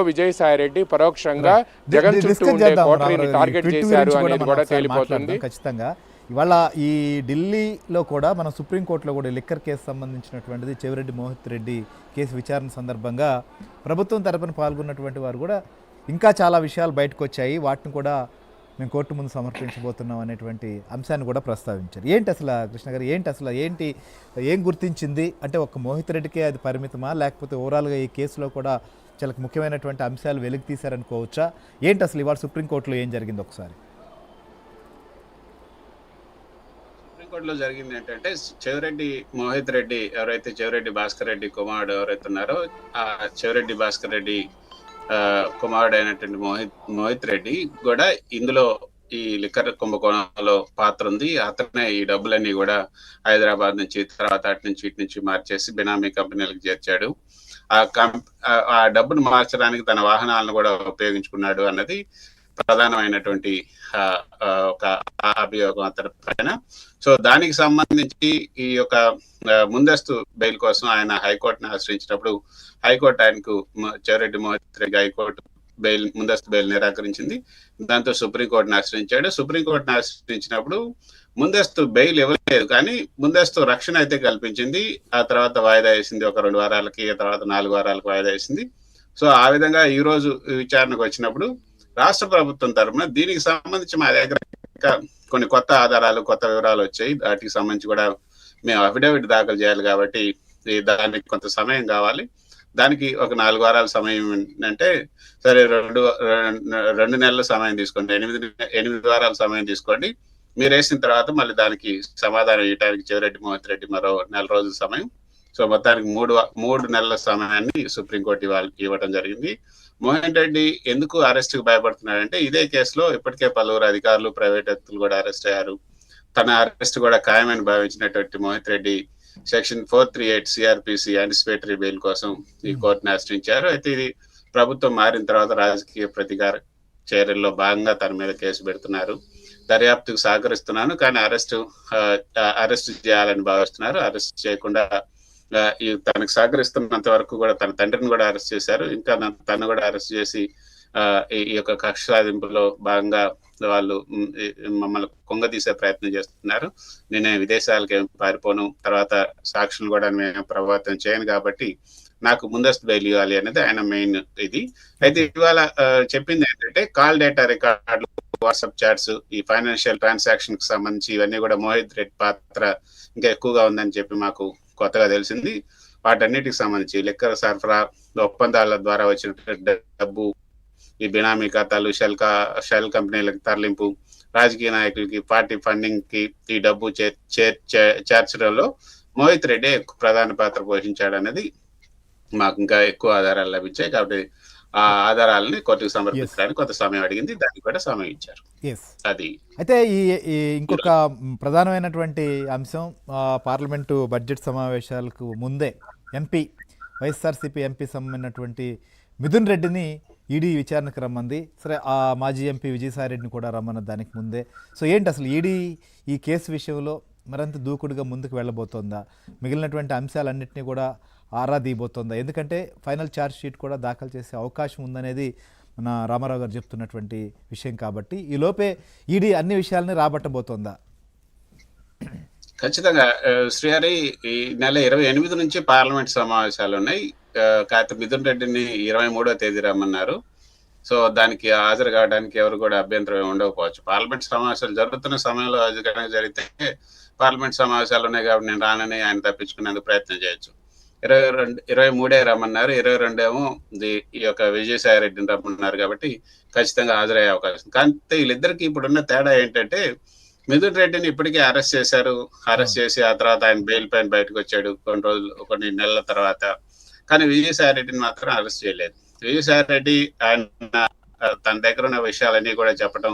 విజయసాయిరెడ్డి పరోక్షంగా జగన్ చుట్టూ ఉండే కోటరీని టార్గెట్ చేశారు అనేది కూడా తేలిపోతుంది. ఖచ్చితంగా ఇవాళ ఈ ఢిల్లీలో కూడా మనం సుప్రీంకోర్టులో కూడా లిక్కర్ కేసు సంబంధించినటువంటిది చెవిరెడ్డి మోహిత్ రెడ్డి కేసు విచారణ సందర్భంగా ప్రభుత్వం తరపున పాల్గొన్నటువంటి వారు కూడా ఇంకా చాలా విషయాలు బయటకు వచ్చాయి, వాటిని కూడా మేము కోర్టు ముందు సమర్పించబోతున్నాం అనేటువంటి అంశాన్ని కూడా ప్రస్తావించారు. ఏంటి అసలు కృష్ణ గారు, ఏం గుర్తించింది అంటే ఒక మోహిత్ రెడ్డికే అది పరిమితమా, లేకపోతే ఓవరాల్గా ఈ కేసులో కూడా చాలా ముఖ్యమైనటువంటి అంశాలు వెలికి తీశారనుకోవచ్చా? ఏంటి అసలు ఇవాళ సుప్రీంకోర్టులో ఏం జరిగింది ఒకసారి? సుప్రీంకోర్టులో జరిగింది ఏంటంటే, చెవిరెడ్డి మోహిత్ రెడ్డి ఎవరైతే చెవిరెడ్డి భాస్కర్ రెడ్డి కుమారుడు ఎవరైతే ఉన్నారో, ఆ చెవిరెడ్డి భాస్కర్ రెడ్డి కుమారుడు అయినటువంటి మోహిత్ రెడ్డి కూడా ఇందులో ఈ లిక్కర్ కుంభకోణంలో పాత్ర ఉంది. అతనే ఈ డబ్బులన్నీ కూడా హైదరాబాద్ నుంచి తర్వాత అటు నుంచి ఇటు నుంచి మార్చేసి బినామీ కంపెనీలకు చేర్చాడు. ఆ డబ్బును మార్చడానికి తన వాహనాలను కూడా ఉపయోగించుకున్నాడు అన్నది ప్రధానమైనటువంటి ఒక అభియోగం అతని పైన. సో దానికి సంబంధించి ఈ యొక్క ముందస్తు బెయిల్ కోసం ఆయన హైకోర్టును ఆశ్రయించినప్పుడు హైకోర్టు ఆయనకు చెవిరెడ్డి మోహిత్ రెడ్డి హైకోర్టు ముందస్తు బెయిల్ నిరాకరించింది. దాంతో సుప్రీంకోర్టును ఆశ్రయించాడు. సుప్రీంకోర్టును ఆశ్రయించినప్పుడు ముందస్తు బెయిల్ ఇవ్వలేదు, కానీ ముందస్తు రక్షణ అయితే కల్పించింది. ఆ తర్వాత వాయిదా వేసింది, ఒక 2 వారాలకి, ఆ తర్వాత 4 వారాలకు వాయిదా వేసింది. సో ఆ విధంగా ఈ రోజు విచారణకు వచ్చినప్పుడు రాష్ట్ర ప్రభుత్వం తరఫున దీనికి సంబంధించి మా దగ్గర కొన్ని కొత్త ఆధారాలు, కొత్త వివరాలు వచ్చాయి. వాటికి సంబంధించి కూడా మేము అఫిడవిట్ దాఖలు చేయాలి కాబట్టి దానికి కొంత సమయం కావాలి. దానికి ఒక 4 వారాల సమయం అంటే సరే 2 నెలల సమయం తీసుకోండి, 8 వారాల సమయం తీసుకోండి. మీరు వేసిన తర్వాత మళ్ళీ దానికి సమాధానం ఇవ్వడానికి చెవిరెడ్డి మోహిత్ రెడ్డి మరో 4 రోజుల సమయం. సో మొత్తానికి 3 నెలల సమయాన్ని సుప్రీంకోర్టు ఇవ్వడం జరిగింది. మోహన్ రెడ్డి ఎందుకు అరెస్ట్కి భయపడుతున్నాడంటే, ఇదే కేసులో ఇప్పటికే పలువురు అధికారులు, ప్రైవేట్ వ్యక్తులు కూడా అరెస్ట్ అయ్యారు. తన అరెస్ట్ కూడా ఖాయమని భావించినటువంటి Mohit Reddy section 438 CrPC anticipatory bail కోసం ఈ కోర్టును ఆశ్రయించారు. అయితే ఇది ప్రభుత్వం మారిన తర్వాత రాజకీయ ప్రతీకార చర్యల్లో భాగంగా తన మీద కేసు పెడుతున్నారు. దర్యాప్తుకు సహకరిస్తున్నాను, కానీ అరెస్ట్ చేయాలని భావిస్తున్నారు. అరెస్ట్ చేయకుండా తనకు సహకరిస్తున్నంత వరకు కూడా తన తండ్రిని కూడా అరెస్ట్ చేశారు. ఇంకా తను కూడా అరెస్ట్ చేసి ఈ యొక్క కక్ష సాధింపులో భాగంగా వాళ్ళు మమ్మల్ని కొంగదీసే ప్రయత్నం చేస్తున్నారు. నేనే విదేశాలకు ఏం పారిపోను, తర్వాత సాక్షులు కూడా మేము ప్రభావితం చేయను, కాబట్టి నాకు ముందస్తు బెయిల్ ఇవ్వాలి అనేది ఆయన మెయిన్ ఇది. అయితే ఇవాళ చెప్పింది ఏంటంటే, కాల్ డేటా రికార్డులు, వాట్సాప్ చాట్స్, ఈ ఫైనాన్షియల్ ట్రాన్సాక్షన్ కి సంబంధించి ఇవన్నీ కూడా మోహిత్ రెడ్డి పాత్ర ఇంకా ఎక్కువగా ఉందని చెప్పి మాకు కొత్తగా తెలిసింది. వాటన్నిటికి సంబంధించి లిక్కర్ సరఫరా ఒప్పందాల ద్వారా వచ్చిన డబ్బు, ఈ బినామీ ఖాతాలు, షెల్ కంపెనీలకు తరలింపు, రాజకీయ నాయకులకి, పార్టీ ఫండింగ్ కి ఈ డబ్బు చేర్చడంలో మోహిత్ రెడ్డి ప్రధాన పాత్ర పోషించాడు అనేది మాకు ఇంకా ఎక్కువ ఆధారాలు లభించాయి. కాబట్టి ఆ ఆధారాలని కోర్టుకు సమర్పించడానికి కొంత సమయం అడిగింది, దానికి కూడా సమయం ఇచ్చారు. అది అయితే ఈ ఇంకొక ప్రధానమైనటువంటి అంశం, పార్లమెంటు బడ్జెట్ సమావేశాలకు ముందే వైఎస్ఆర్సీపీ ఎంపీ సంబంధించినటువంటి మిథున్ రెడ్డిని ఈడీ విచారణకు రమ్మంది. సరే, ఆ మాజీ ఎంపీ విజయసాయిరెడ్డిని కూడా రమ్మన్న దానికి ముందే. సో ఏంటి అసలు ఈడీ ఈ కేసు విషయంలో మరింత దూకుడుగా ముందుకు వెళ్ళబోతోందా? మిగిలినటువంటి అంశాలన్నింటినీ కూడా ఆరా తీయబోతోందా? ఎందుకంటే ఫైనల్ ఛార్జ్ షీట్ కూడా దాఖలు చేసే అవకాశం ఉందనేది మన రామారావు గారు చెప్తున్నటువంటి విషయం. కాబట్టి ఈ లోపే ఈడీ అన్ని విషయాలని రాబట్టబోతోందా? ఖచ్చితంగా శ్రీహరి, ఈ నెల 28 నుంచి పార్లమెంట్ సమావేశాలు ఉన్నాయి. కాకపోతే మిథున్ రెడ్డిని 23వ తేదీ రమ్మన్నారు. సో దానికి హాజరు కావడానికి ఎవరు కూడా అభ్యంతరం ఉండకపోవచ్చు. పార్లమెంట్ సమావేశాలు జరుగుతున్న సమయంలో కనుక జరిగితే, పార్లమెంట్ సమావేశాలు ఉన్నాయి కాబట్టి నేను రానని ఆయన తప్పించుకునేందుకు ప్రయత్నం చేయొచ్చు. 23 రమ్మన్నారు, 22 ఏమో ఈ యొక్క విజయసాయి రెడ్డిని రమ్మన్నారు. కాబట్టి ఖచ్చితంగా హాజరయ్యే అవకాశం. కానీ వీళ్ళిద్దరికి ఇప్పుడున్న తేడా ఏంటంటే, మిథున్ రెడ్డిని ఇప్పటికే అరెస్ట్ చేశారు. అరెస్ట్ చేసి ఆ తర్వాత ఆయన బెయిల్ పైన బయటకు వచ్చాడు కొన్ని నెలల తర్వాత. కానీ విజయసాయి రెడ్డిని మాత్రం అరెస్ట్ చేయలేదు. విజయసాయి రెడ్డి ఆయన తన దగ్గర ఉన్న విషయాలన్నీ కూడా చెప్పడం,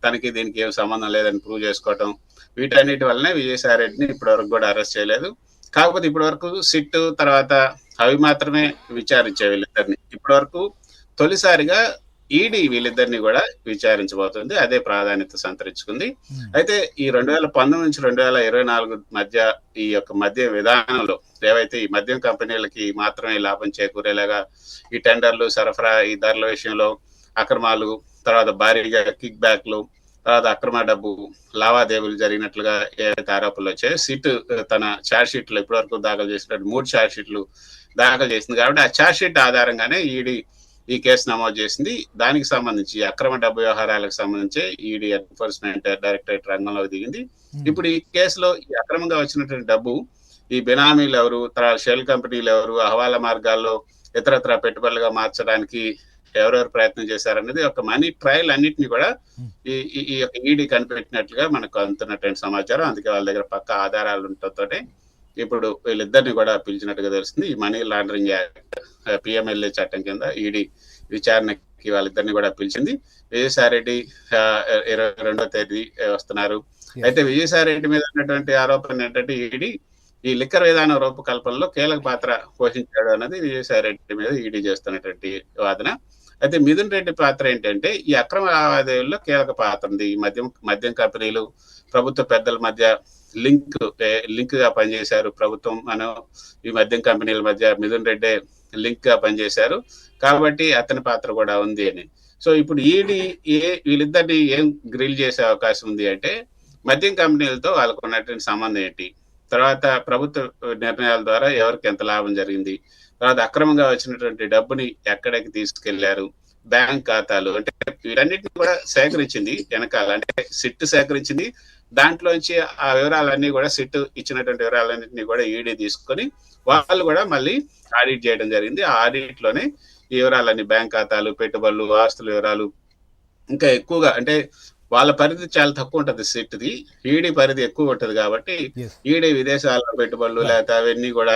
తనకి దీనికి ఏం సంబంధం లేదని ప్రూవ్ చేసుకోవటం, వీటన్నిటి వల్లనే విజయసాయి రెడ్డిని ఇప్పటి వరకు కూడా అరెస్ట్ చేయలేదు. కాకపోతే ఇప్పటి వరకు సిట్ తర్వాత అవి మాత్రమే విచారించే వీళ్ళిద్దరిని. ఇప్పటి వరకు తొలిసారిగా ఈడీ వీళ్ళిద్దరిని కూడా విచారించబోతుంది. అదే ప్రాధాన్యత సంతరించుకుంది. అయితే ఈ 2019 నుంచి 2024 మధ్య ఈ యొక్క మద్యం విధానంలో ఏవైతే ఈ మద్యం కంపెనీలకి మాత్రమే లాభం చేకూరేలాగా ఈ టెండర్లు, సరఫరా, ఈ ధరల విషయంలో అక్రమాలు, తర్వాత భారీగా కిక్ బ్యాక్లు, తర్వాత అక్రమ డబ్బు లావాదేవీలు జరిగినట్లుగా ఏవైతే ఆరోపణలు వచ్చాయో సిట్ తన ఛార్జ్ షీట్లు ఇప్పటివరకు దాఖలు చేసినట్టు 3 ఛార్జ్ షీట్లు దాఖలు చేసింది. కాబట్టి ఆ ఛార్జ్ షీట్ ఆధారంగానే ఈడీ ఈ కేసు నమోదు చేసింది. దానికి సంబంధించి అక్రమ డబ్బు వ్యవహారాలకు సంబంధించి ఈడీ ఎన్ఫోర్స్మెంట్ డైరెక్టరేట్ రంగంలోకి దిగింది. ఇప్పుడు ఈ కేసులో ఈ అక్రమంగా వచ్చినటువంటి డబ్బు ఈ బినామీలు ఎవరు, తర్వాత షెల్ కంపెనీలు ఎవరు, హవాలా మార్గాల్లో ఇతరత్ర పెట్టుబడులుగా మార్చడానికి ఎవరెవరు ప్రయత్నం చేశారనేది ఒక మనీ ట్రయల్ అన్నిటిని కూడా ఈ యొక్క ఈడీ కనిపెట్టినట్లుగా మనకు అందుతున్నటువంటి సమాచారం. అందుకే వాళ్ళ దగ్గర పక్క ఆధారాలు ఉండటంతో ఇప్పుడు వీళ్ళిద్దరిని కూడా పిలిచినట్టుగా తెలుస్తుంది. ఈ మనీ లాండరింగ్ యాక్ట్ పిఎంఎల్ఏ చట్టం కింద ఈడీ విచారణకి వాళ్ళిద్దరిని కూడా పిలిచింది. విజయసాయిరెడ్డి 22వ తేదీ వస్తున్నారు. అయితే విజయసాయిరెడ్డి మీద ఉన్నటువంటి ఆరోపణ ఏంటంటే ఈడీ ఈ లిక్కర్ విధానం రూపకల్పనలో కీలక పాత్ర పోషించాడు అన్నది విజయసాయిరెడ్డి మీద ఈడీ చేస్తున్నటువంటి వాదన. అయితే మిథున్ రెడ్డి పాత్ర ఏంటంటే ఈ అక్రమ లావాదేవీల్లో కీలక పాత్ర ఉంది. ఈ మద్యం కంపెనీలు ప్రభుత్వ పెద్దల మధ్య లింక్ గా పనిచేశారు. ప్రభుత్వం ఈ మద్యం కంపెనీల మధ్య మిథున్ రెడ్డి లింక్ గా పనిచేశారు కాబట్టి అతని పాత్ర కూడా ఉంది అని. సో ఇప్పుడు ఈడీ వీళ్ళిద్దరిని ఏం గ్రిల్ చేసే అవకాశం ఉంది అంటే మద్యం కంపెనీలతో వాళ్ళకు ఉన్నటువంటి సంబంధం ఏంటి, తర్వాత ప్రభుత్వ నిర్ణయాల ద్వారా ఎవరికి ఎంత లాభం జరిగింది, తర్వాత అక్రమంగా వచ్చినటువంటి డబ్బుని ఎక్కడికి తీసుకెళ్లారు, బ్యాంక్ ఖాతాలు, అంటే వీటన్నిటిని కూడా సేకరించింది వెనకాల, అంటే సిట్ సేకరించింది. దాంట్లోంచి ఆ వివరాలన్నీ కూడా సిట్ ఇచ్చినటువంటి వివరాలన్నింటినీ కూడా ఈడీ తీసుకొని వాళ్ళు కూడా మళ్ళీ ఆడిట్ చేయడం జరిగింది. ఆ ఆడిట్ లోనే ఈ వివరాలన్నీ బ్యాంక్ ఖాతాలు, పెట్టుబడులు, ఆస్తుల వివరాలు ఇంకా ఎక్కువగా, అంటే వాళ్ళ పరిధి చాలా తక్కువ ఉంటది సిట్ది, ఈడీ పరిధి ఎక్కువ ఉంటది కాబట్టి ఈడీ విదేశాల్లో పెట్టుబడులు లేకపోతే అవన్నీ కూడా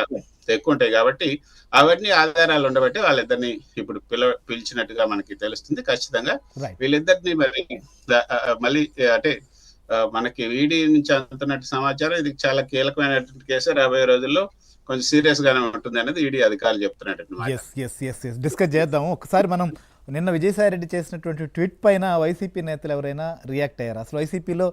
ఎక్కువ ఉంటాయి కాబట్టి అవన్నీ ఆధారాలు ఉండబట్టి వాళ్ళిద్దరిని ఇప్పుడు పిలిచినట్టుగా మనకి తెలుస్తుంది. ఖచ్చితంగా వీళ్ళిద్దరిని మళ్ళీ అంటే మనకి ఈడీ నుంచి అందుతున్నట్టు సమాచారం ఇది చాలా కీలకమైనటువంటి కేసు, రాబోయే రోజుల్లో కొంచెం సీరియస్ గానే ఉంటుంది అనేది ఈడీ అధికారులు చెప్తున్నట్టు డిస్కస్ చేద్దాము. ఒకసారి మనం నిన్న విజయసాయిరెడ్డి చేసినటువంటి ట్వీట్ పైన వైసీపీ నేతలు ఎవరైనా రియాక్ట్ అయ్యారు? అసలు వైసీపీలో